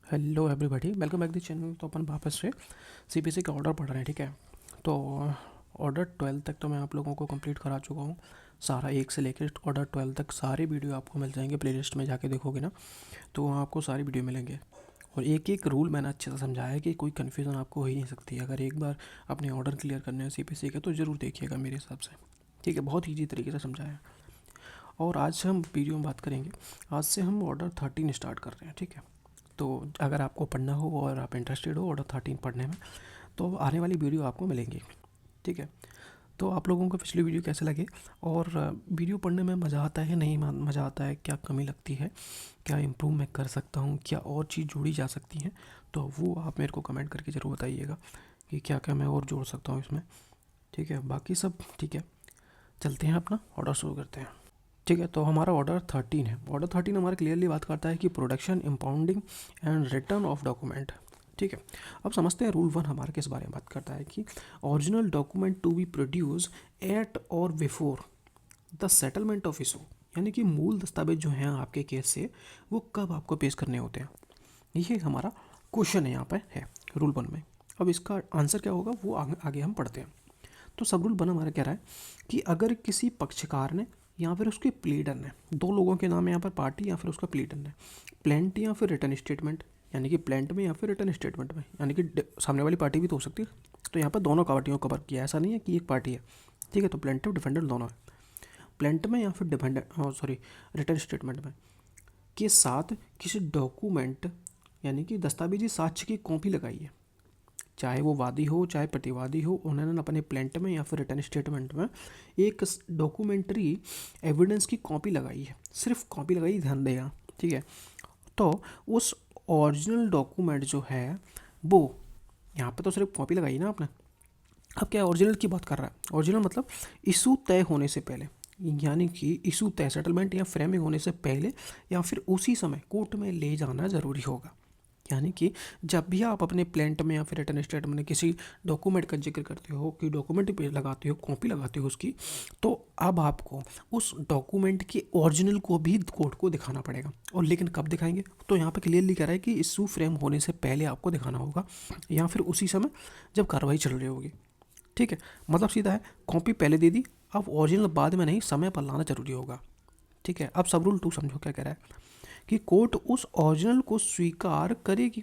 Hello everybody, welcome back the channel. तो अपन वापस से सीपीसी का ऑर्डर पढ़ रहे हैं, ठीक है। तो ऑर्डर 12 तक तो मैं आप लोगों को कंप्लीट करा चुका हूँ सारा। एक से लेकर ऑर्डर 12 तक सारे वीडियो आपको मिल जाएंगे। प्लेलिस्ट में जाके देखोगे ना तो वहाँ आपको सारी वीडियो मिलेंगे। और एक एक रूल मैंने अच्छे से समझाया है कि कोई कन्फ्यूज़न आपको हो ही नहीं सकती। अगर एक बार अपने ऑर्डर क्लियर करने हैं सीपीसी के तो ज़रूर देखिएगा मेरे हिसाब से, ठीक है। बहुत ईजी तरीके से समझाया है। और आज से हम वीडियो में बात करेंगे। आज से हम ऑर्डर 13 स्टार्ट कर रहे हैं, ठीक है। तो अगर आपको पढ़ना हो और आप इंटरेस्टेड हो ऑर्डर 13 पढ़ने में तो आने वाली वीडियो आपको मिलेंगी, ठीक है। तो आप लोगों को पिछली वीडियो कैसे लगे और वीडियो पढ़ने में मज़ा आता है नहीं मज़ा आता है, क्या कमी लगती है, क्या इम्प्रूव मैं कर सकता हूँ, क्या और चीज़ जोड़ी जा सकती हैं, तो वो आप मेरे को कमेंट करके ज़रूर बताइएगा कि क्या क्या मैं और जोड़ सकता हूँ इसमें, ठीक है। बाकी सब ठीक है, चलते हैं अपना ऑर्डर शुरू करते हैं, ठीक है। तो हमारा ऑर्डर 13 है। ऑर्डर 13 हमारा क्लियरली बात करता है कि production, impounding and return of document, ठीक है। अब समझते हैं रूल 1 हमारे किस बारे में बात करता है कि original document to be produce at or before the settlement of issue, यानी कि मूल दस्तावेज जो हैं आपके केस से वो कब आपको पेश करने होते हैं। ये हमारा क्वेश्चन है यहाँ पे है रूल 1 में। अब इसका आंसर क्या होगा वो आगे हम पढ़ते हैं। तो सब रूल 1 हमारा कह रहा है कि अगर किसी पक्षकार ने या फिर उसके प्लीडर ने, दो लोगों के नाम है यहाँ पर, पार्टी या फिर उसका प्लीडर ने, प्लेंट या फिर रिटर्न स्टेटमेंट, यानी कि प्लेंट में या फिर रिटर्न स्टेटमेंट में, यानी कि सामने वाली पार्टी भी तो हो सकती है। तो यहाँ पर दोनों पार्टियों को कवर किया, ऐसा नहीं है कि एक पार्टी है, ठीक है। तो प्लेंटिव डिफेंडेंट दोनों है, प्लेंट में या फिर डिफेंडेंट रिटर्न स्टेटमेंट में के साथ किसी डॉक्यूमेंट यानी कि दस्तावेजी साक्ष्य की कॉपी लगाई है, चाहे वो वादी हो चाहे प्रतिवादी हो, उन्होंने अपने प्लेंट में या फिर रिटर्न स्टेटमेंट में एक डॉक्यूमेंट्री एविडेंस की कॉपी लगाई है, सिर्फ कॉपी लगाई, ध्यान देगा, ठीक है। तो उस ओरिजिनल डॉक्यूमेंट जो है वो, यहाँ पे तो सिर्फ कॉपी लगाई ना आपने। अब क्या ओरिजिनल की बात कर रहा है, ओरिजिनल मतलब इशू तय होने से पहले, यानी कि इशू तय, सेटलमेंट या फ्रेमिंग होने से पहले या फिर उसी समय कोर्ट में ले जाना ज़रूरी होगा। यानी कि जब भी आप अपने प्लेंट में या फिर रिटर्न स्टेटमेंट में किसी डॉक्यूमेंट का जिक्र करते हो, कि डॉक्यूमेंट पे लगाते हो, कॉपी लगाते हो उसकी, तो अब आपको उस डॉक्यूमेंट के ओरिजिनल को भी कोर्ट को दिखाना पड़ेगा। और लेकिन कब दिखाएंगे, तो यहाँ पे क्लियरली कह रहा है कि इशू फ्रेम होने से पहले आपको दिखाना होगा या फिर उसी समय जब कार्रवाई चल रही होगी, ठीक है। मतलब सीधा है, कॉपी पहले दे दी, अब ओरिजिनल बाद में नहीं, समय पर लाना जरूरी होगा, ठीक है। अब सब रूल 2 समझो क्या कह रहा है कि कोर्ट उस ओरिजिनल को स्वीकार करेगी।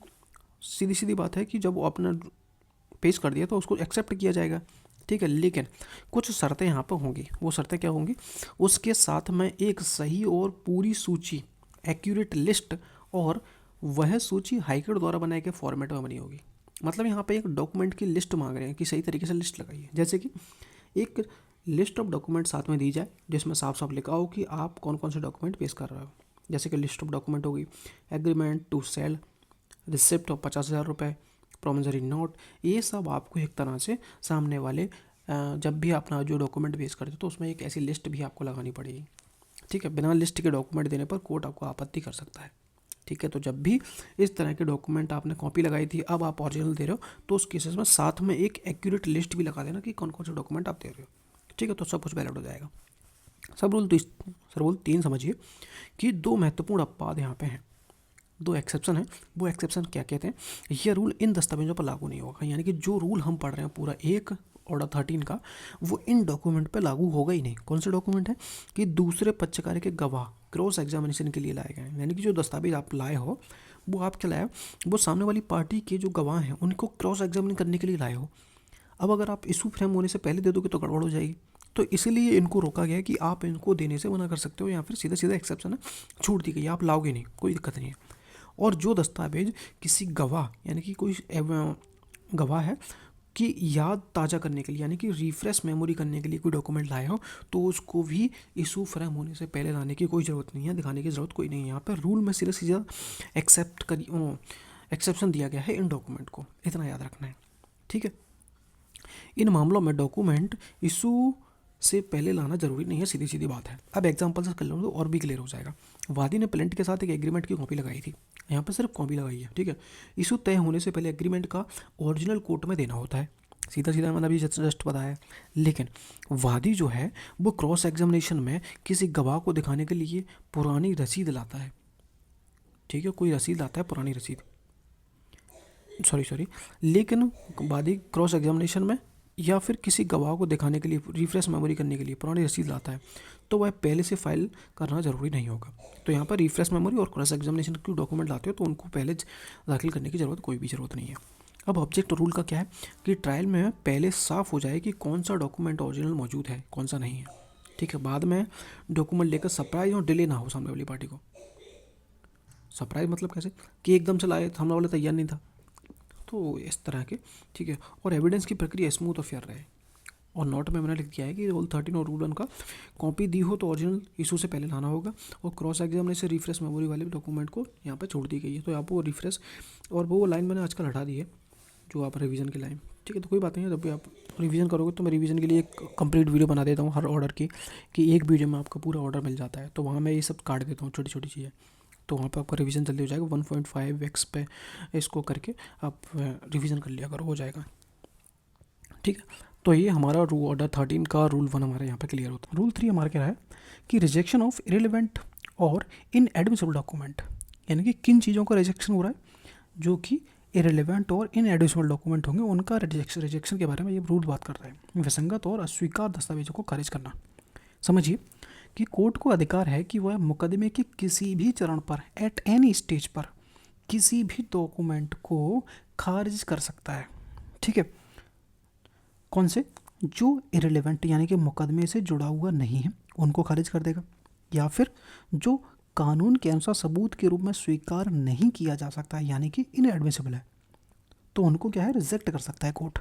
सीधी सीधी बात है कि जब वो अपना पेश कर दिया तो उसको एक्सेप्ट किया जाएगा, ठीक है। लेकिन कुछ शर्तें यहाँ पर होंगी। वो शर्तें क्या होंगी, उसके साथ में एक सही और पूरी सूची, एक्यूरेट लिस्ट, और वह सूची हाईकोर्ट द्वारा बनाए गए फॉर्मेट में बनी होगी। मतलब यहाँ पे एक डॉक्यूमेंट की लिस्ट मांग रहे हैं कि सही तरीके से लिस्ट लगाइए, जैसे कि एक लिस्ट ऑफ डॉक्यूमेंट साथ में दी जाए जिसमें साफ साफ लिखा हो कि आप कौन कौन से डॉक्यूमेंट पेश कर रहे हो। जैसे कि लिस्ट ऑफ डॉक्यूमेंट होगी, agreement to sell, receipt of 50,000 रुपये, प्रोमिसरी नोट, ये सब आपको एक तरह से सामने वाले जब भी अपना जो डॉक्यूमेंट पेश करते हो तो उसमें एक ऐसी लिस्ट भी आपको लगानी पड़ेगी, ठीक है। बिना लिस्ट के डॉक्यूमेंट देने पर कोर्ट आपको आपत्ति कर सकता है, ठीक है। तो जब भी इस तरह के डॉक्यूमेंट आपने कॉपी लगाई थी, अब आप ओरिजिनल दे रहे हो, तो उस केसेस में साथ में एक एक्यूरेट लिस्ट भी लगा देना कि कौन कौन से डॉक्यूमेंट आप दे रहे हो, ठीक है। तो सब कुछ वैलिड हो जाएगा। सब रूल तो सर रूल 3 समझिए कि दो महत्वपूर्ण अपवाद यहाँ पे हैं, दो एक्सेप्शन है। वो एक्सेप्शन क्या कहते हैं, ये रूल इन दस्तावेजों पर लागू नहीं होगा। यानी कि जो रूल हम पढ़ रहे हैं पूरा एक ऑर्डर 13 का, वो इन डॉक्यूमेंट पे लागू होगा ही नहीं। कौन से डॉक्यूमेंट है कि दूसरे पक्षकार के गवाह क्रॉस एग्जामिनेशन के लिए लाए गए हैं, यानी कि जो दस्तावेज आप लाए हो वो आप क्या लाए हो, वो सामने वाली पार्टी के जो गवाह हैं उनको क्रॉस एग्जामिन करने के लिए लाए हो। अब अगर आप इशू फ्रेम होने से पहले दे दोगे तो गड़बड़ हो जाएगी। तो इसीलिए इनको रोका गया है कि आप इनको देने से मना कर सकते हो, या फिर सीधा सीधा एक्सेप्शन है, छूट दी गई, आप लाओगे नहीं, कोई दिक्कत नहीं है। और जो दस्तावेज किसी गवाह यानी कि कोई गवाह है कि याद ताज़ा करने के लिए, यानी कि रिफ्रेश मेमोरी करने के लिए कोई डॉक्यूमेंट लाए हो, तो उसको भी इशू फ्रेम होने से पहले लाने की कोई ज़रूरत नहीं है, दिखाने की ज़रूरत कोई नहीं है। यहाँ पर रूल में सीधा सीधा एक्सेप्शन दिया गया है इन डॉक्यूमेंट को, इतना याद रखना है, ठीक है। इन मामलों में डॉक्यूमेंट इशू से पहले लाना जरूरी नहीं है, सीधी सीधी बात है। अब एग्जांपल से कर लो तो और भी क्लियर हो जाएगा। वादी ने प्लेंट के साथ एक एग्रीमेंट की कॉपी लगाई थी, यहाँ पर सिर्फ कॉपी लगाई है, ठीक है। इशू तय होने से पहले एग्रीमेंट का ओरिजिनल कोर्ट में देना होता है, सीधा सीधा मैंने अभी जस्ट बताया। लेकिन वादी जो है वो क्रॉस एग्जामिनेशन में किसी गवाह को दिखाने के लिए पुरानी रसीद लाता है, ठीक है। कोई रसीद लाता है, पुरानी रसीद, सॉरी लेकिन वादी क्रॉस एग्जामिनेशन में या फिर किसी गवाह को दिखाने के लिए रिफ्रेश मेमोरी करने के लिए पुरानी रसीद लाता है तो वह पहले से फाइल करना ज़रूरी नहीं होगा। तो यहाँ पर रिफ्रेश मेमोरी और क्रॉस एग्जामिनेशन के डॉक्यूमेंट लाते हो तो उनको पहले दाखिल करने की कोई भी ज़रूरत नहीं है। अब ऑब्जेक्ट रूल का क्या है कि ट्रायल में पहले साफ हो जाए कि कौन सा डॉक्यूमेंट ओरिजिनल मौजूद है कौन सा नहीं है, ठीक है। बाद में डॉक्यूमेंट लेकर सरप्राइज और डिले ना हो सामने वाली पार्टी को। सरप्राइज मतलब कैसे कि एकदम से लाए, सामने वाला तैयार नहीं था, तो इस तरह के, ठीक है। और एविडेंस की प्रक्रिया स्मूथ और फेयर रहे। और नोट में मैंने लिख दिया है कि रूल 13 और रूल 1 का कॉपी दी हो तो ओरिजिनल इशू से पहले लाना होगा, और क्रॉस एग्जामिनेशन रिफ्रेश मेमोरी वाले डॉक्यूमेंट को यहाँ पे छोड़ दी गई है। तो आपको रिफ्रेश और वो लाइन मैंने आजकल हटा दी है जो आप रिवीजन की लाइन, ठीक है। तो कोई बात नहीं है, जब भी आप रिवीजन करोगे तो मैं रिवीजन के लिए एक कंप्लीट वीडियो बना देता हूँ हर ऑर्डर की, कि एक वीडियो में आपका पूरा ऑर्डर मिल जाता है। तो वहाँ मैं ये सब काट देता हूँ छोटी छोटी चीज़ें, तो वहाँ पे आपका रिवीजन जल्दी हो जाएगा। 1.5x पे इसको करके आप रिवीजन कर लिया करो, हो जाएगा, ठीक है। तो ये हमारा ऑर्डर 13 का रूल 1 हमारे यहाँ पे क्लियर होता है। रूल 3 हमारा क्या है कि रिजेक्शन ऑफ इरेलीवेंट और इनएडमिसिबल डॉक्यूमेंट, यानी कि किन चीज़ों का रिजेक्शन हो रहा है जो कि इरेलीवेंट और इनएडमिसिबल डॉक्यूमेंट होंगे उनका रिजेक्शन के बारे में ये रूल बात कर रहा है। विसंगत और अस्वीकार दस्तावेजों को खारिज करना। समझिए कि कोर्ट को अधिकार है कि वह मुकदमे के किसी भी चरण पर एट एनी स्टेज पर किसी भी डॉक्यूमेंट को खारिज कर सकता है, ठीक है। कौन से? जो इरेलीवेंट यानी कि मुकदमे से जुड़ा हुआ नहीं है उनको खारिज कर देगा, या फिर जो कानून के अनुसार सबूत के रूप में स्वीकार नहीं किया जा सकता है यानी कि इनएडमिसिबल है, तो उनको क्या है, रिजेक्ट कर सकता है कोर्ट।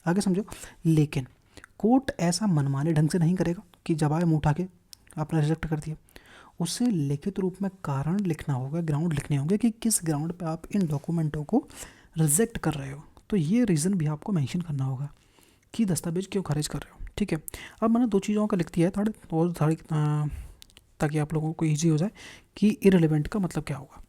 आगे समझो। लेकिन कोर्ट ऐसा मनमाने ढंग से नहीं करेगा कि जब आए मुँह उठा के आपने रिजेक्ट कर दिया। उसे लिखित रूप में कारण लिखना होगा, ग्राउंड लिखने होंगे कि किस ग्राउंड पे आप इन डॉक्यूमेंटों को रिजेक्ट कर रहे हो। तो ये रीज़न भी आपको मेंशन करना होगा कि दस्तावेज क्यों खारिज कर रहे हो, ठीक है। अब मैंने दो चीज़ों का लिख दिया है थोड़ी ताकि आप लोगों को ईजी हो जाए कि इरेलीवेंट का मतलब क्या होगा।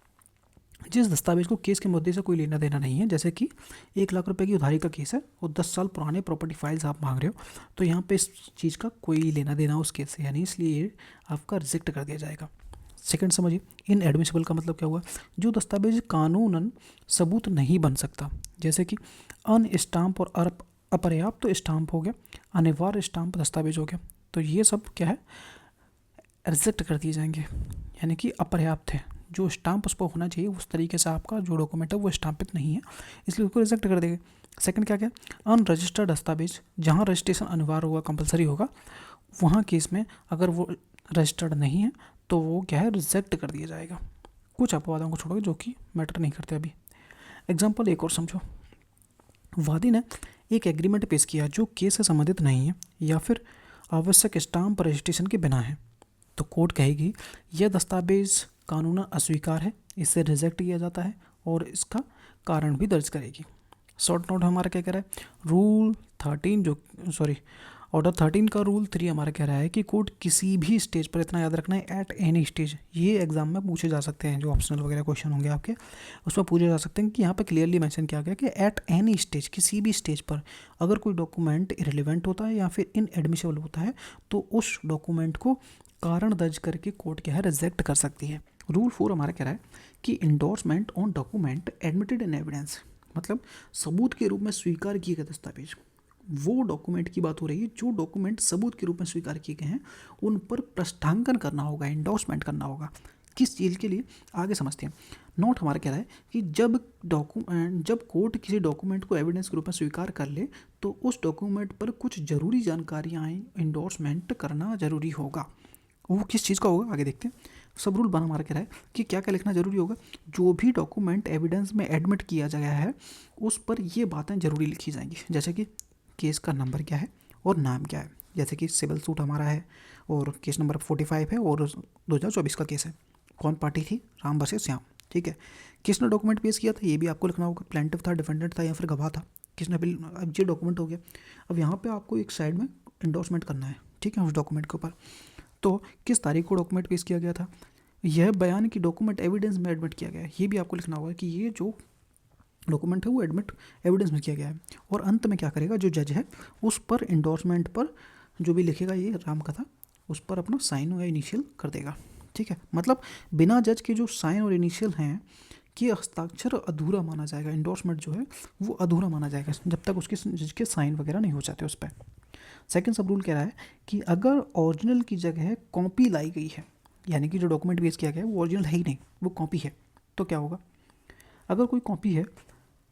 जिस दस्तावेज को केस के मुद्दे से कोई लेना देना नहीं है, जैसे कि 1 लाख रुपए की उधारी का केस है और 10 साल पुराने प्रॉपर्टी फाइल्स आप मांग रहे हो, तो यहाँ पे इस चीज़ का कोई लेना देना उस केस से, यानी इसलिए आपका रिजेक्ट कर दिया जाएगा। सेकंड समझिए, इनएडमिसिबल का मतलब क्या हुआ? जो दस्तावेज कानूनन सबूत नहीं बन सकता, जैसे कि अन स्टाम्प और अपर्याप्त तो स्टाम्प हो गया, अनिवार्य स्टाम्प दस्तावेज हो गया, तो ये सब क्या है, रिजेक्ट कर दिए जाएंगे। यानी कि अपर्याप्त है, जो स्टाम्प उस पर होना चाहिए उस तरीके से आपका जो डॉक्यूमेंट है वो स्टाम्पित नहीं है, इसलिए उसको रिजेक्ट कर देंगे। सेकंड क्या क्या, अनरजिस्टर्ड दस्तावेज, जहाँ रजिस्ट्रेशन अनिवार्य होगा, कंपलसरी होगा, वहाँ केस में अगर वो रजिस्टर्ड नहीं है तो वो क्या है, रिजेक्ट कर दिया जाएगा। कुछ अपवादों को छोड़ोगे जो कि मैटर नहीं करते अभी। एग्जाम्पल एक और समझो। वादी ने एक एग्रीमेंट पेश किया जो केस से संबंधित नहीं है या फिर आवश्यक स्टाम्प रजिस्ट्रेशन के बिना है, तो कोर्ट कहेगी यह दस्तावेज कानूनन अस्वीकार है, इसे रिजेक्ट किया जाता है और इसका कारण भी दर्ज करेगी। शॉर्ट नोट हमारा क्या कह रहा है, रूल 13 ऑर्डर 13 का रूल 3 हमारा कह रहा है कि कोर्ट किसी भी स्टेज पर, इतना याद रखना है, एट एनी स्टेज, ये एग्जाम में पूछे जा सकते हैं, जो ऑप्शनल वगैरह क्वेश्चन होंगे आपके उसमें पूछे जा सकते हैं, कि यहाँ पे क्लियरली मेंशन किया गया कि एट एनी स्टेज, किसी भी स्टेज पर अगर कोई डॉक्यूमेंट इरेलीवेंट होता है या फिर इनएडमिसिबल होता है तो उस डॉक्यूमेंट को कारण दर्ज करके कोर्ट क्या है, रिजेक्ट कर सकती है। रूल 4 हमारा कह रहा है कि endorsement on document admitted in evidence, मतलब सबूत के रूप में स्वीकार किए गए दस्तावेज, वो डॉक्यूमेंट की बात हो रही है जो डॉक्यूमेंट सबूत के रूप में स्वीकार किए गए हैं उन पर प्रष्टांकन करना होगा, इंडोर्समेंट करना होगा। किस चीज़ के लिए, आगे समझते हैं। नोट हमारा कह रहा है कि जब कोर्ट किसी डॉक्यूमेंट को एविडेंस के रूप में स्वीकार कर ले तो उस डॉक्यूमेंट पर कुछ जरूरी जानकारियाँ इंडोर्समेंट करना जरूरी होगा। वो किस चीज़ का होगा, आगे देखते हैं। सब रूल 1 हमारा कह रहा है कि क्या क्या लिखना जरूरी होगा, जो भी डॉक्यूमेंट एविडेंस में एडमिट किया गया है उस पर ये बातें जरूरी लिखी जाएंगी, जैसे कि केस का नंबर क्या है और नाम क्या है। जैसे कि सिविल सूट हमारा है और केस नंबर 45 है और 2024 का केस है, कौन पार्टी थी, राम वर्सेस श्याम, ठीक है। किसने डॉक्यूमेंट पेश किया था ये भी आपको लिखना होगा, प्लेंटिफ था, डिफेंडेंट था या फिर गवाह था, किसने बिल, अब ये डॉक्यूमेंट हो गया। अब यहाँ पे आपको एक साइड में इंडोर्समेंट करना है, ठीक है, उस डॉक्यूमेंट के ऊपर। तो किस तारीख को डॉक्यूमेंट पेश किया गया था, यह बयान की डॉक्यूमेंट एविडेंस में एडमिट किया गया है, ये भी आपको लिखना होगा कि ये जो डॉक्यूमेंट है वो एविडेंस में किया गया है। और अंत में क्या करेगा, जो जज है उस पर इंडोर्समेंट पर जो भी लिखेगा ये राम कथा, उस पर अपना साइन या इनिशियल कर देगा, ठीक है। मतलब बिना जज के जो साइन और इनिशियल हैं कि हस्ताक्षर अधूरा माना जाएगा, इंडोर्समेंट जो है वो अधूरा माना जाएगा जब तक उसके जिसके साइन वगैरह नहीं हो जाते उस पर। सेकंड सब रूल कह रहा है कि अगर ओरिजिनल की जगह कॉपी लाई गई है, यानी कि जो डॉक्यूमेंट पेश किया गया है वो ओरिजिनल है ही नहीं, वो कॉपी है, तो क्या होगा? अगर कोई कॉपी है,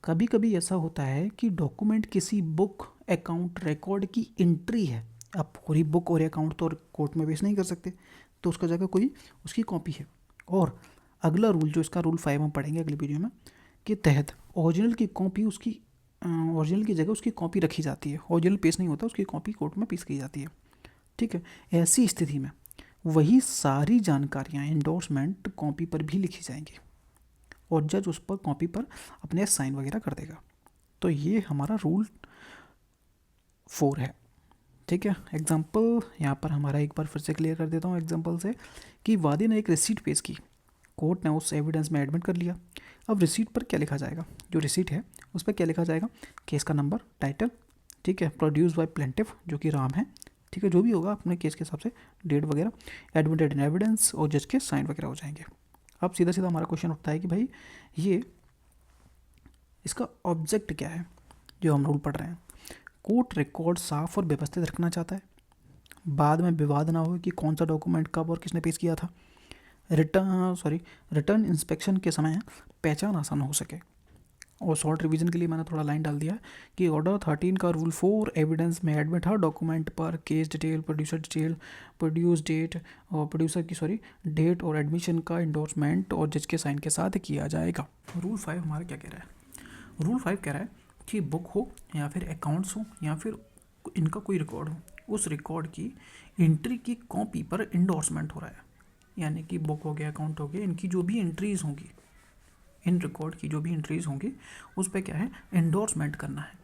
कभी कभी ऐसा होता है कि डॉक्यूमेंट किसी बुक, अकाउंट, रिकॉर्ड की एंट्री है। आप पूरी बुक और अकाउंट तो कोर्ट में पेश नहीं कर सकते, तो उसका जगह कोई उसकी कॉपी है। और अगला रूल जो इसका रूल 5 हम पढ़ेंगे अगली वीडियो में, के तहत ओरिजिनल की कॉपी उसकी ओरिजिनल की जगह उसकी कॉपी रखी जाती है। ओरिजिनल पेश नहीं होता, उसकी कॉपी कोर्ट में पेश की जाती है। ठीक है, ऐसी स्थिति में वही सारी जानकारियाँ इंडोर्समेंट कॉपी पर भी लिखी जाएंगी और जज उस पर कॉपी पर अपने साइन वगैरह कर देगा। तो ये हमारा रूल 4 है। ठीक है, एग्जाम्पल यहाँ पर हमारा एक बार फिर से क्लियर कर देता हूँ एग्जाम्पल से, कि वादी ने एक रिसीट पेश की, कोर्ट ने उस एविडेंस में एडमिट कर लिया। अब रिसीट पर क्या लिखा जाएगा? जो रिसीट है उस पर क्या लिखा जाएगा? केस का नंबर, टाइटल, ठीक है, प्रोड्यूस बाय प्लेंटिफ जो कि राम है, ठीक है, जो भी होगा अपने केस के हिसाब से, डेट वगैरह, एडमिटेड इन एविडेंस और जज के साइन वगैरह हो जाएंगे। अब सीधा सीधा हमारा क्वेश्चन उठता है कि भाई ये इसका ऑब्जेक्ट क्या है जो हम रूल पढ़ रहे हैं? कोर्ट रिकॉर्ड साफ और व्यवस्थित रखना चाहता है, बाद में विवाद ना हो कि कौन सा डॉक्यूमेंट कब और किसने पेश किया था। रिटर्न इंस्पेक्शन के समय पहचान आसान हो सके। और शॉर्ट रिवीजन के लिए मैंने थोड़ा लाइन डाल दिया है कि ऑर्डर 13 का रूल 4 एविडेंस में एडमिट हर डॉक्यूमेंट पर case detail, producer detail, produce date और डेट और एडमिशन का इंडोर्समेंट और जज के साइन के साथ किया जाएगा। रूल 5 हमारा क्या कह रहा है? रूल 5 कह रहा है कि बुक हो या फिर अकाउंट्स हो या फिर इनका कोई रिकॉर्ड हो, उस रिकॉर्ड की एंट्री की कॉपी पर इंडोर्समेंट हो रहा है। यानी कि बुक हो गया, अकाउंट हो गया, इनकी जो भी एंट्रीज होंगी, इन रिकॉर्ड की जो भी एंट्रीज होंगी उस पर क्या है? इंडोर्समेंट करना है।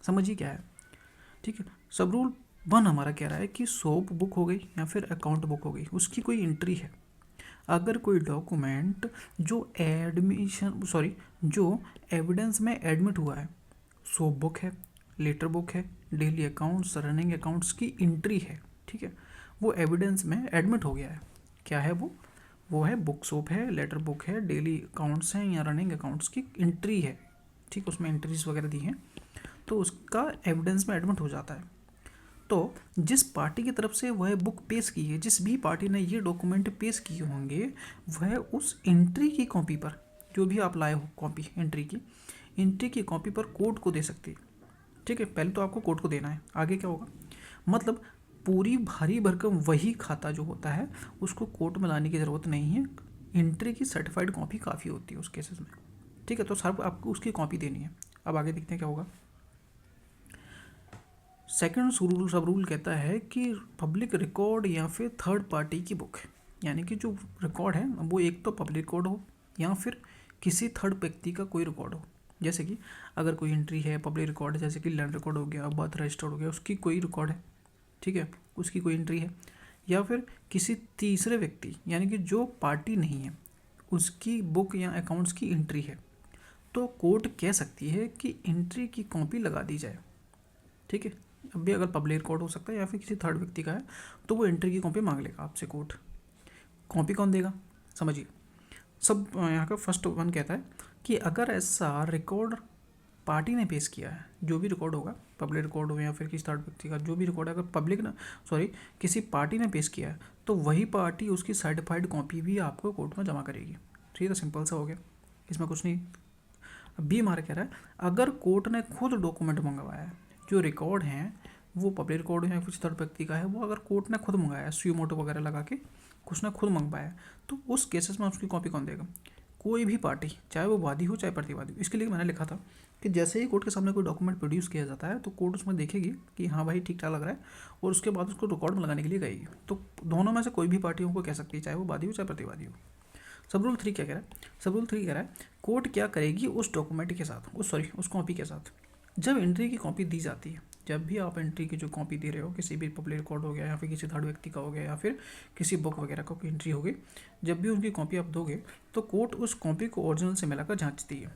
समझिए क्या है? ठीक है, सब रूल 1 हमारा कह रहा है कि सोप बुक हो गई या फिर अकाउंट बुक हो गई, उसकी कोई एंट्री है। अगर कोई डॉक्यूमेंट जो एविडेंस में एडमिट हुआ है, सोप बुक है, लेटर बुक है, डेली अकाउंट्स, रनिंग अकाउंट्स की एंट्री है, ठीक है, वो एविडेंस में एडमिट हो गया है। क्या है वो है बुक सोप है, लेटर बुक है, डेली अकाउंट्स हैं या रनिंग अकाउंट्स की एंट्री है, ठीक, उसमें एंट्रीज वगैरह दी हैं, तो उसका एविडेंस में एडमिट हो जाता है। तो जिस पार्टी की तरफ से वह बुक पेश की है, जिस भी पार्टी ने ये डॉक्यूमेंट पेश किए होंगे, वह उस एंट्री की कॉपी पर, जो भी आप लाए हो कॉपी एंट्री की कॉपी पर कोर्ट को दे सकती है। ठीक है, पहले तो आपको कोर्ट को देना है, आगे क्या होगा? मतलब पूरी भारी भरकम वही खाता जो होता है उसको कोर्ट में लाने की ज़रूरत नहीं है, एंट्री की सर्टिफाइड कॉपी काफ़ी होती है उस केसेस में। ठीक है, तो सर आपको उसकी कॉपी देनी है। अब आगे देखते हैं क्या होगा। सेकंड रूल सब रूल कहता है कि पब्लिक रिकॉर्ड या फिर थर्ड पार्टी की बुक, यानी कि जो रिकॉर्ड है वो एक तो पब्लिक रिकॉर्ड हो या फिर किसी थर्ड व्यक्ति का कोई रिकॉर्ड हो। जैसे कि अगर कोई एंट्री है पब्लिक रिकॉर्ड, जैसे कि लैंड रिकॉर्ड हो गया, बर्थ रजिस्टर हो गया, उसकी कोई रिकॉर्ड है, ठीक है, उसकी कोई एंट्री है, या फिर किसी तीसरे व्यक्ति यानी कि जो पार्टी नहीं है उसकी बुक या अकाउंट्स की एंट्री है, तो कोर्ट कह सकती है कि एंट्री की कॉपी लगा दी जाए। ठीक है, अब भी अगर पब्लिक रिकॉर्ड हो सकता है या फिर किसी थर्ड व्यक्ति का है तो वो एंट्री की कॉपी मांग लेगा आपसे कोर्ट। कॉपी कौन देगा? समझिए, सब यहाँ का फर्स्ट वन कहता है कि अगर ऐसा रिकॉर्ड पार्टी ने पेश किया है, जो भी रिकॉर्ड होगा, पब्लिक रिकॉर्ड हो या फिर किसी थर्ड व्यक्ति का जो भी रिकॉर्ड है, अगर किसी पार्टी ने पेश किया है तो वही पार्टी उसकी सर्टिफाइड कॉपी भी आपको कोर्ट में जमा करेगी। ठीक है, सिंपल सा हो गया, इसमें कुछ नहीं। बी हमारा कह रहा है अगर कोर्ट ने खुद डॉक्यूमेंट मंगवाया है, जो रिकॉर्ड हैं वो पब्लिक रिकॉर्ड है या कुछ थर्ड व्यक्ति का है, वो अगर कोर्ट ने खुद मंगाया, सुई मोटो वगैरह लगा के कुछ ने खुद मंगवाया, तो उस केसेस में उसकी कॉपी कौन देगा? कोई भी पार्टी, चाहे वो वादी हो चाहे प्रतिवादी हो। इसके लिए मैंने लिखा था कि जैसे ही कोर्ट के सामने कोई डॉक्यूमेंट प्रोड्यूस किया जाता है तो कोर्ट उसमें देखेगी कि हाँ भाई ठीक ठाक लग रहा है, और उसके बाद उसको रिकॉर्ड में लगाने के लिए गएगी। तो दोनों में से कोई भी पार्टी को कह सकती है, चाहे वो वादी हो चाहे प्रतिवादी हो। सब रूल 3 क्या कह रहा है? सब रूल 3 कह रहा है कोर्ट क्या करेगी उस डॉक्यूमेंट के साथ, उस कॉपी के साथ, जब एंट्री की कॉपी दी जाती है, जब भी आप एंट्री की जो कॉपी दे रहे हो, किसी भी पब्लिक रिकॉर्ड हो गया या फिर किसी थर्ड व्यक्ति का हो गया या फिर किसी बुक वगैरह का कोई एंट्री होगी, जब भी उनकी कॉपी आप दोगे तो कोर्ट उस कॉपी को ओरिजिनल से मिलाकर जांचती है।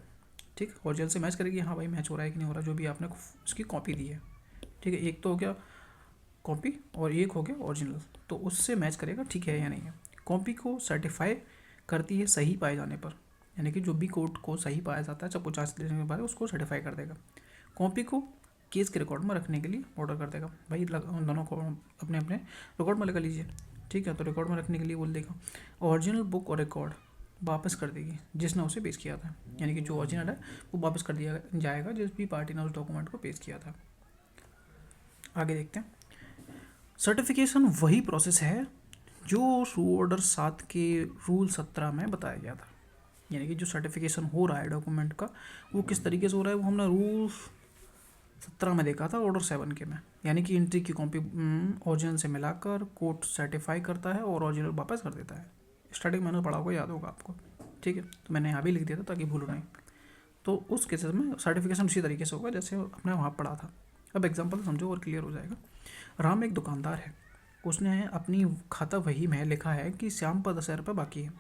ठीक, ओरिजिनल से मैच करेगी, हाँ भाई मैच हो रहा है कि नहीं हो रहा, जो भी आपने उसकी कॉपी दी है। ठीक है, एक तो हो गया कॉपी और एक हो गया ओरिजिनल, तो उससे मैच करेगा ठीक है या नहीं है। कॉपी को सर्टिफाई करती है सही पाए जाने पर, यानी कि जो भी कोर्ट को सही पाया जाता है, चाहे 50 देने के बाद उसको सर्टिफाई कर देगा। कॉपी को केस के रिकॉर्ड में रखने के लिए ऑर्डर कर देगा, भाई दोनों को अपने अपने रिकॉर्ड में लगा लीजिए, ठीक है। तो रिकॉर्ड में रखने के लिए बोल देगा। ओरिजिनल बुक और रिकॉर्ड वापस कर देगी जिसने उसे पेश किया था, यानी कि जो ओरिजिनल है वो वापस कर दिया जाएगा जिस भी पार्टी ने उस डॉक्यूमेंट को पेश किया था। आगे देखते हैं। सर्टिफिकेशन वही प्रोसेस है जो ऑर्डर 7 के रूल 17 में बताया गया था। यानी कि जो सर्टिफिकेशन हो रहा है डॉक्यूमेंट का वो किस तरीके से हो रहा है वो हमने रूल 17 में देखा था ऑर्डर 7 के में। यानी कि एंट्री की कॉपी ओरिजिनल से मिलाकर कोर्ट सर्टिफाई करता है और ओरिजिनल वापस कर देता है। स्टार्टिंग मैंने पढ़ा होगा, याद होगा आपको, ठीक है। तो मैंने यहाँ भी लिख दिया था ताकि भूलो नहीं। तो उस केसेस में सर्टिफिकेशन उसी तरीके से होगा जैसे आपने वहाँ पढ़ा था। अब एग्जाम्पल समझो और क्लियर हो जाएगा। राम एक दुकानदार है, उसने अपनी खाता वही में लिखा है कि श्याम पर 10,000 रुपये बाकी है।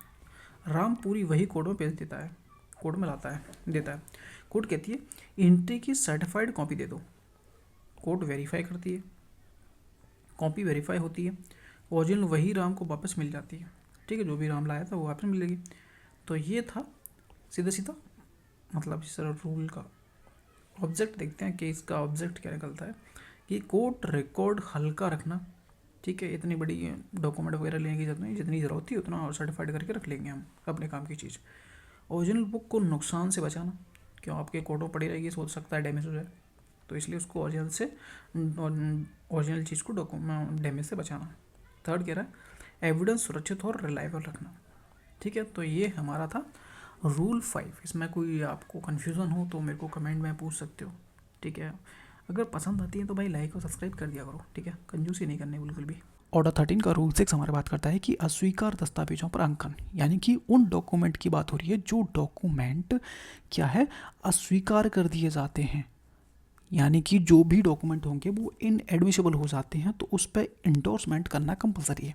राम पूरी वही कोर्ट में भेज देता है, कोर्ट में लाता है, देता है। कोर्ट कहती है एंट्री की सर्टिफाइड कॉपी दे दो। कोर्ट वेरीफाई करती है, कॉपी वेरीफाई होती है, ओरिजिनल वही राम को वापस मिल जाती है, ठीक है। जो भी राम लाया था वो वापस मिलेगी। तो ये था सीधा सीधा मतलब इस रूल का ऑब्जेक्ट। देखते हैं कि इसका ऑब्जेक्ट क्या निकलता है कि कोर्ट रिकॉर्ड हल्का रखना, ठीक है। इतनी बड़ी डॉक्यूमेंट वगैरह लेने की जरूरत नहीं, जितनी ज़रूरत थी उतना सर्टिफाइड करके रख लेंगे हम अपने काम की चीज़। ओरिजिनल बुक को नुकसान से बचाना, क्यों आपके कोर्ट में पड़ी रहेगी, सोच सकता है डैमेज हो जाए, तो इसलिए उसको ओरिजिनल चीज़ को डैमेज से बचाना। थर्ड कह रहा है एविडेंस सुरक्षित और रिलायबल रखना, ठीक है। तो ये हमारा था रूल 5। इसमें कोई आपको कन्फ्यूज़न हो तो मेरे को कमेंट में पूछ सकते हो, ठीक है। अगर पसंद आती है तो भाई लाइक और सब्सक्राइब कर दिया करो, ठीक है। कंजूसी नहीं करनी बिल्कुल भी। ऑर्डर 13 का रूल 6 हमारे बात करता है कि अस्वीकार दस्तावेजों पर अंकन, यानी कि उन डॉक्यूमेंट की बात हो रही है जो डॉक्यूमेंट क्या है अस्वीकार कर दिए जाते हैं। यानी कि जो भी डॉक्यूमेंट होंगे वो इनएडमिसिबल हो जाते हैं तो उस पर इंडोर्समेंट करना कंपलसरी है।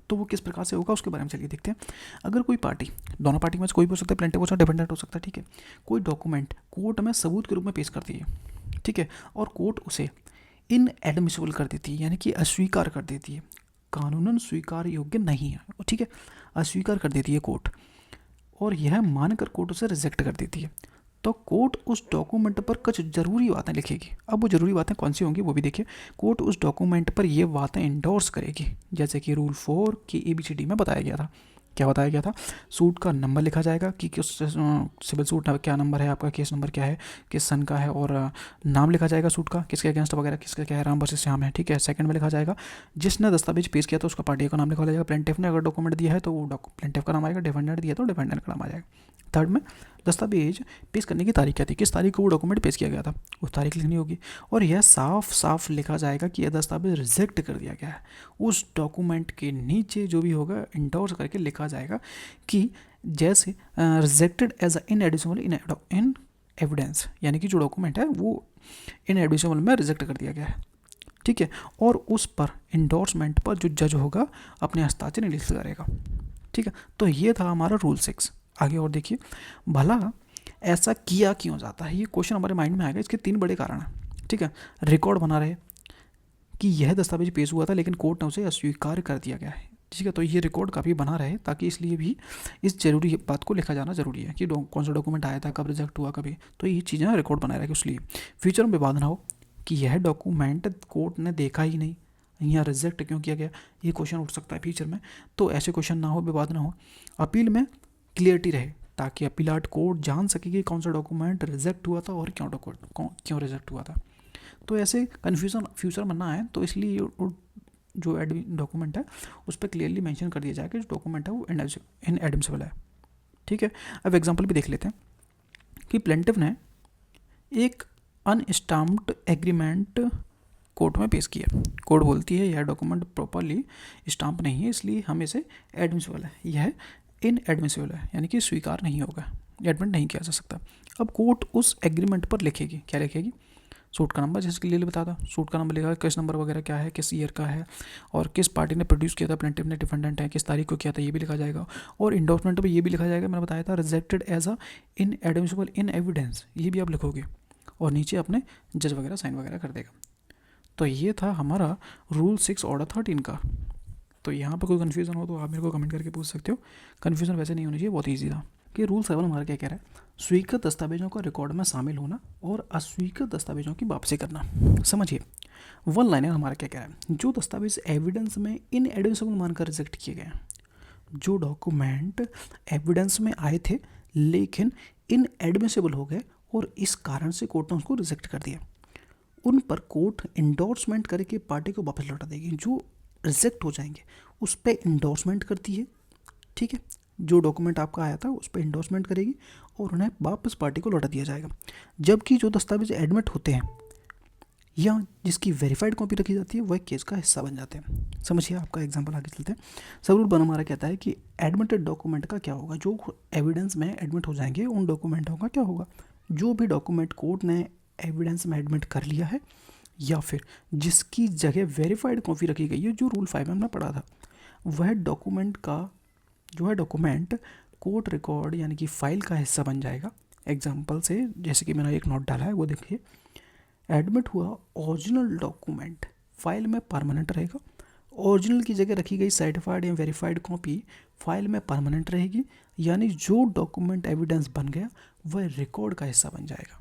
तो वो किस प्रकार से होगा उसके बारे में चलिए देखते हैं। अगर कोई पार्टी, दोनों पार्टी में से कोई भी हो सकता है, प्लेंटिफ हो सकता है, डिफेंडेंट हो सकता है, ठीक है। कोई डॉक्यूमेंट कोर्ट में सबूत के रूप में पेश करती है, ठीक है, और कोर्ट उसे इनएडमिसिबल कर देती है, यानी कि अस्वीकार कर देती है, कानूनन स्वीकार योग्य नहीं है, ठीक है, अस्वीकार कर देती है कोर्ट, और यह मानकर कोर्ट उसे रिजेक्ट कर देती है। तो कोर्ट उस डॉक्यूमेंट पर कुछ ज़रूरी बातें लिखेगी। अब वो ज़रूरी बातें कौन सी होंगी वो भी देखिए। कोर्ट उस डॉक्यूमेंट पर ये बातें इंडोर्स करेगी, जैसे कि रूल 4 की ABCD में बताया गया था। क्या बताया गया था? सूट का नंबर लिखा जाएगा कि किस सिविल सूट क्या नंबर है आपका, केस नंबर क्या है, किस सन का है, और नाम लिखा जाएगा सूट का, किसके अगेंस्ट वगैरह, किसका क्या है, राम वर्सेस श्याम है, ठीक है। सेकंड में लिखा जाएगा जिसने दस्तावेज पेश किया था उसका पार्टी का नाम लिखा जाएगा। प्लेंटिफ ने अगर डॉक्यूमेंट दिया है तो वो प्लेंटिफ का नाम आएगा, डिफेंडेंट दिया तो डिफेंडेंट का नाम आ जाएगा। थर्ड में दस्तावेज पेश करने की तारीख क्या थी, किस तारीख को वो डॉक्यूमेंट पेश किया गया था, उस तारीख लिखनी होगी। और यह साफ साफ लिखा जाएगा कि यह दस्तावेज रिजेक्ट कर दिया गया है। उस डॉक्यूमेंट के नीचे जो भी होगा इंडोर्स करके लिखा जाएगा कि जैसे rejected as a inadmissible in evidence, यानी कि जो डॉक्यूमेंट है वो इनएडमिसिबल में रिजेक्ट कर दिया गया है, ठीक है। और उस पर इंडोर्समेंट पर जो जज होगा अपने हस्ताक्षर इंग्लिश करेगा, ठीक है। तो ये था हमारा रूल 6। आगे और देखिए, भला ऐसा किया क्यों जाता है, ये क्वेश्चन हमारे माइंड में आएगा। इसके 3 बड़े कारण हैं, ठीक है। रिकॉर्ड बना रहे कि यह दस्तावेज पेश हुआ था लेकिन कोर्ट ने उसे अस्वीकार कर दिया गया है, ठीक है। तो ये रिकॉर्ड काफ़ी बना रहे, ताकि इसलिए भी इस जरूरी बात को लिखा जाना जरूरी है कि कौन सा डॉक्यूमेंट आया था, कब रिजेक्ट हुआ, कभी, तो ये चीज़ें रिकॉर्ड बनाए रखे। इसलिए फ्यूचर में विवाद ना हो कि यह डॉक्यूमेंट कोर्ट ने देखा ही नहीं, यहाँ रिजेक्ट क्यों किया गया, ये क्वेश्चन उठ सकता है फ्यूचर में। तो ऐसे क्वेश्चन ना हो, विवाद ना हो, अपील में क्लियरिटी रहे, ताकि अपीलाट कोर्ट जान सके कि कौन सा डॉक्यूमेंट रिजेक्ट हुआ था और क्यों रिजेक्ट हुआ था। तो ऐसे कन्फ्यूज़न फ्यूचर में ना आए, तो इसलिए जो डॉक्यूमेंट है उस पर क्लियरली मेंशन कर दिया जाए कि जो डॉक्यूमेंट है वो इनएडमिसिबल है, ठीक है। अब एग्जांपल भी देख लेते हैं कि प्लेंटिफ ने एक अनस्टाम्प्ड एग्रीमेंट कोर्ट में पेश किया। कोर्ट बोलती है यह डॉक्यूमेंट प्रॉपरली स्टाम्प नहीं है, इसलिए हम इसे एडमिसिबल है, यह इनएडमिसिबल है, यानी कि स्वीकार नहीं होगा, एडमिट नहीं किया जा सकता। अब कोर्ट उस एग्रीमेंट पर लिखेगी, क्या लिखेगी, सूट का नंबर, जैसे कि लिए बता था, सूट का नंबर लिखा, किस नंबर वगैरह क्या है, किस ईयर का है, और किस पार्टी ने प्रोड्यूस किया था, प्लेंटिफ ने, डिफेंडेंट है, किस तारीख को किया था, ये भी लिखा जाएगा। और इंडोर्समेंट पर ये भी लिखा जाएगा, मैंने बताया था rejected as a inadmissible in evidence, ये भी आप लिखोगे, और नीचे अपने जज वगैरह साइन वगैरह कर देगा। तो ये था हमारा रूल 6 ऑर्डर 13 का। तो यहाँ पर कोई कन्फ्यूज़न हो तो आप मेरे को कमेंट करके पूछ सकते हो। कन्फ्यूज़न वैसे नहीं होनी चाहिए, बहुत ईजी था। कि रूल 7 हमारा क्या कह रहा है, स्वीकृत दस्तावेजों का रिकॉर्ड में शामिल होना और अस्वीकृत दस्तावेजों की वापसी करना। समझिए, वन लाइनर हमारा क्या कह रहा है, जो दस्तावेज एविडेंस में इनएडमिसिबल मानकर रिजेक्ट किए गए हैं, जो डॉक्यूमेंट एविडेंस में आए थे लेकिन इनएडमिसिबल हो गए और इस कारण से कोर्ट ने उसको रिजेक्ट कर दिया, उन पर कोर्ट इंडोर्समेंट करके पार्टी को वापस लौटा देगी। जो रिजेक्ट हो जाएंगे उस पर इंडोर्समेंट करती है, ठीक है, जो डॉक्यूमेंट आपका आया था उस पर इंडोर्समेंट करेगी और उन्हें वापस पार्टी को लौटा दिया जाएगा। जबकि जो दस्तावेज एडमिट होते हैं या जिसकी वेरीफाइड कॉपी रखी जाती है वह केस का हिस्सा बन जाते हैं। समझिए, आपका एग्जांपल आगे चलते हैं। सब रूल 1 हमारा कहता है कि एडमिटेड डॉक्यूमेंट का क्या होगा, जो एविडेंस में एडमिट हो जाएंगे उन डॉक्यूमेंटों का क्या होगा, जो भी डॉक्यूमेंट कोर्ट ने एविडेंस में एडमिट कर लिया है या फिर जिसकी जगह वेरीफाइड कॉपी रखी गई है, जो रूल 5 में हमने पढ़ा था, वह डॉक्यूमेंट का जो है डॉक्यूमेंट कोर्ट रिकॉर्ड यानी कि फाइल का हिस्सा बन जाएगा। एग्जाम्पल से जैसे कि मैंने एक नोट डाला है वो देखिए, एडमिट हुआ ओरिजिनल डॉक्यूमेंट फाइल में परमानेंट रहेगा, ओरिजिनल की जगह रखी गई सर्टिफाइड या वेरीफाइड कॉपी फाइल में परमानेंट रहेगी, यानी जो डॉक्यूमेंट एविडेंस बन गया वह रिकॉर्ड का हिस्सा बन जाएगा।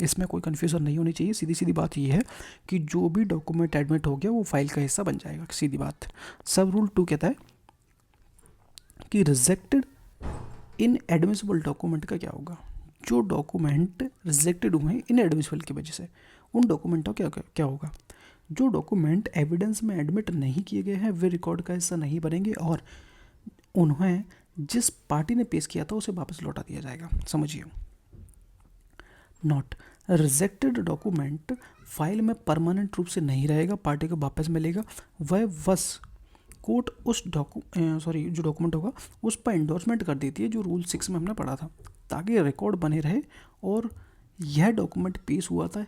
इसमें कोई कन्फ्यूज़न नहीं होनी चाहिए, सीधी सीधी बात यह है कि जो भी डॉक्यूमेंट एडमिट हो गया वो फाइल का हिस्सा बन जाएगा, सीधी बात। सब रूल 2 कहता है कि रिजेक्टेड इनएडमिसिबल डॉक्यूमेंट का क्या होगा, जो डॉक्यूमेंट रिजेक्टेड हुए हैं इनएडमिसिबल की वजह से, उन डॉक्यूमेंटों का क्या होगा, जो डॉक्यूमेंट एविडेंस में एडमिट नहीं किए गए हैं वे रिकॉर्ड का हिस्सा नहीं बनेंगे और उन्हें जिस पार्टी ने पेश किया था उसे वापस लौटा दिया जाएगा। समझिए, नोट, रिजेक्टेड डॉक्यूमेंट फाइल में परमानेंट रूप से नहीं रहेगा, पार्टी को वापस मिलेगा, वह बस कोर्ट उस जो डॉक्यूमेंट होगा उस पर इंडोर्समेंट कर देती है, जो रूल 6 में हमने पढ़ा था, ताकि रिकॉर्ड बने रहे और यह डॉक्यूमेंट पेश हुआ था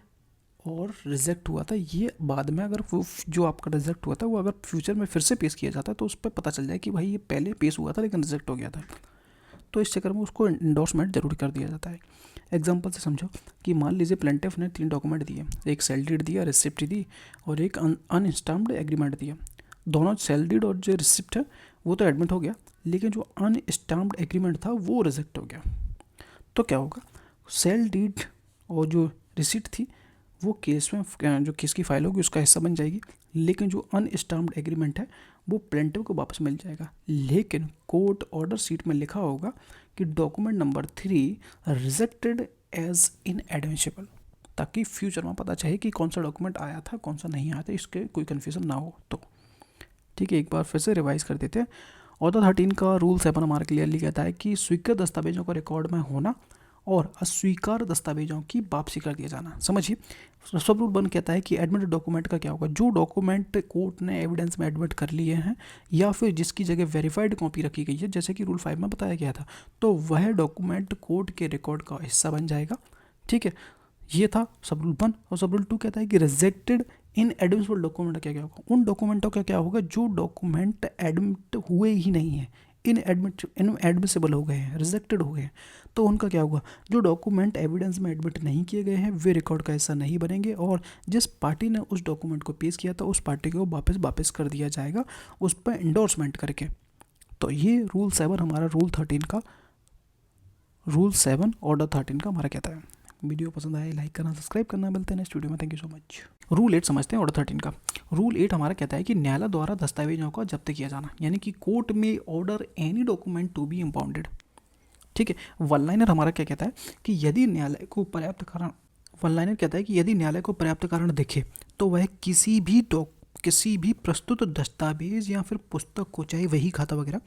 और रिजेक्ट हुआ था, ये बाद में अगर वो जो आपका रिजेक्ट हुआ था वो अगर फ्यूचर में फिर से पेश किया जाता है तो उस पर पता चल जाए कि भाई ये पहले पेश हुआ था लेकिन रिजेक्ट हो गया था, तो इस चक्कर में उसको इंडोर्समेंट जरूर कर दिया जाता है। एग्जाम्पल से समझो कि मान लीजिए प्लेंटिफ ने 3 डॉक्यूमेंट दिए, एक सेल डीड दिया, रिसिप्ट दी और एक अनस्टैम्प्ड एग्रीमेंट दिया। दोनों सेल डीड और जो रिसिप्ट है वो तो एडमिट हो गया, लेकिन जो अनस्टैम्प्ड एग्रीमेंट था वो रिजेक्ट हो गया। तो क्या होगा, सेल डीड और जो रिसिप्ट थी वो केस में जो केस की फाइल होगी उसका हिस्सा बन जाएगी, लेकिन जो अनस्टैम्प्ड एग्रीमेंट है वो प्लेंटिफ को वापस मिल जाएगा। लेकिन कोर्ट ऑर्डर शीट में लिखा होगा कि document number 3 rejected as inadmissible, ताकि फ्यूचर में पता चले कि कौन सा डॉक्यूमेंट आया था कौन सा नहीं आया था, इसके कोई कन्फ्यूज़न ना हो। तो ठीक है, एक बार फिर से रिवाइज कर देते हैं। ऑर्डर 13 का रूल 7 हमारा क्लियरली कहता है कि स्वीकृत दस्तावेजों का रिकॉर्ड में होना और अस्वीकार दस्तावेजों की वापसी कर दिया जाना। समझिए, सब रूल 1 कहता है कि एडमिटेड डॉक्यूमेंट का क्या होगा, जो डॉक्यूमेंट कोर्ट ने एविडेंस में एडमिट कर लिए हैं या फिर जिसकी जगह वेरीफाइड कॉपी रखी गई है, जैसे कि रूल 5 में बताया गया था, तो वह डॉक्यूमेंट कोर्ट के रिकॉर्ड का हिस्सा बन जाएगा। ठीक है, ये था सब रूल 1। और सब रूल 2 कहता है कि रिजेक्टेड इनएडमिसिबल डॉक्यूमेंट क्या होगा, उन डॉक्यूमेंटों का क्या होगा जो डॉक्यूमेंट एडमिट हुए ही नहीं है, इनएडमिसिबल हो गए हैं, रिजेक्टेड हो गए हैं, तो उनका क्या होगा, जो डॉक्यूमेंट एविडेंस में एडमिट नहीं किए गए हैं वे रिकॉर्ड का हिस्सा नहीं बनेंगे और जिस पार्टी ने उस डॉक्यूमेंट को पेश किया था उस पार्टी को वापस कर दिया जाएगा उस पर इंडोर्समेंट करके। तो ये रूल 7 हमारा रूल 7 ऑर्डर 13 का हमारा कहता है। वीडियो पसंद आए लाइक करना, सब्सक्राइब करना। मिलते हैं नेक्स्ट वीडियो में, thank you so much. Rule 8 समझते हैं ऑर्डर 13 का। रूल 8 हमारा कहता है कि न्यायालय द्वारा दस्तावेजों का जब्त किया जाना, यानी कि कोर्ट में order any document to be impounded. ठीक है, वन लाइनर हमारा क्या कहता है कि यदि न्यायालय को पर्याप्त कारण, वन लाइनर कहता है कि यदि न्यायालय को पर्याप्त कारण दिखे तो वह किसी भी प्रस्तुत दस्तावेज या फिर पुस्तक को, चाहे वही खाता वगैरह,